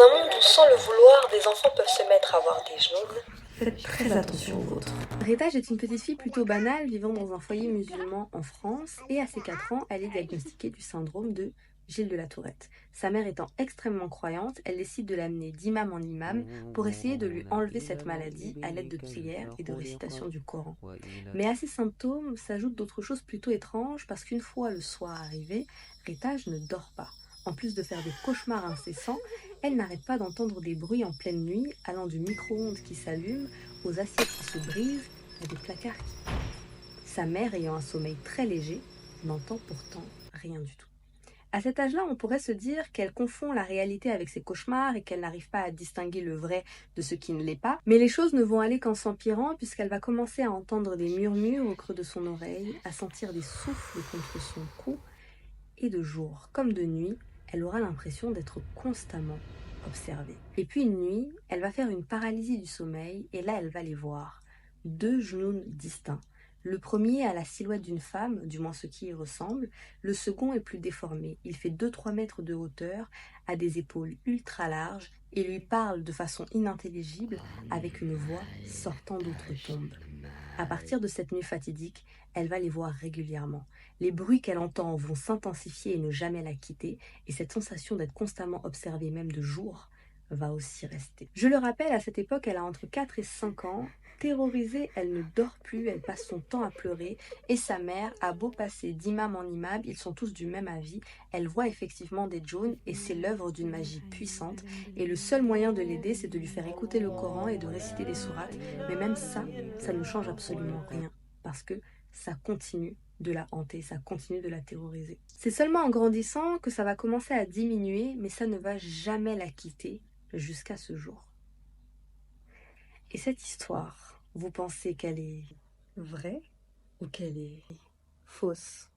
un monde où, sans le vouloir, des enfants peuvent se mettre à avoir des jaunes, Faites très attention aux vôtres. Ritaj est une petite fille plutôt banale vivant dans un foyer musulman en France et à ses 4 ans, elle est diagnostiquée du syndrome de Gilles de la Tourette. Sa mère étant extrêmement croyante, elle décide de l'amener d'imam en imam pour essayer de lui enlever cette maladie à l'aide de prières et de récitation du Coran. Mais à ces symptômes s'ajoutent d'autres choses plutôt étranges parce qu'une fois le soir arrivé, Ritaj ne dort pas. En plus de faire des cauchemars incessants, elle n'arrête pas d'entendre des bruits en pleine nuit, allant du micro-ondes qui s'allume, aux assiettes qui se brisent, à des placards qui tombent. Sa mère, ayant un sommeil très léger, n'entend pourtant rien du tout. À cet âge-là, on pourrait se dire qu'elle confond la réalité avec ses cauchemars et qu'elle n'arrive pas à distinguer le vrai de ce qui ne l'est pas. Mais les choses ne vont aller qu'en s'empirant puisqu'elle va commencer à entendre des murmures au creux de son oreille, à sentir des souffles contre son cou, et de jour comme de nuit, elle aura l'impression d'être constamment observée. Et puis une nuit, elle va faire une paralysie du sommeil et là elle va les voir. Deux genoux distincts. Le premier a la silhouette d'une femme, du moins ce qui y ressemble. Le second est plus déformé. Il fait 2-3 mètres de hauteur, a des épaules ultra larges et lui parle de façon inintelligible avec une voix sortant d'outre-tombe. À partir de cette nuit fatidique, elle va les voir régulièrement. Les bruits qu'elle entend vont s'intensifier et ne jamais la quitter, et cette sensation d'être constamment observée, même de jour, va aussi rester. Je le rappelle, à cette époque, elle a entre 4 et 5 ans. Terrorisée, elle ne dort plus, elle passe son temps à pleurer, et sa mère a beau passer d'imam en imam, ils sont tous du même avis, elle voit effectivement des djinns, et c'est l'œuvre d'une magie puissante, et le seul moyen de l'aider, c'est de lui faire écouter le Coran et de réciter des sourates, mais même ça ne change absolument rien, parce que ça continue de la hanter, ça continue de la terroriser. C'est seulement en grandissant que ça va commencer à diminuer, mais ça ne va jamais la quitter jusqu'à ce jour. Et cette histoire, vous pensez qu'elle est vraie ou qu'elle est fausse?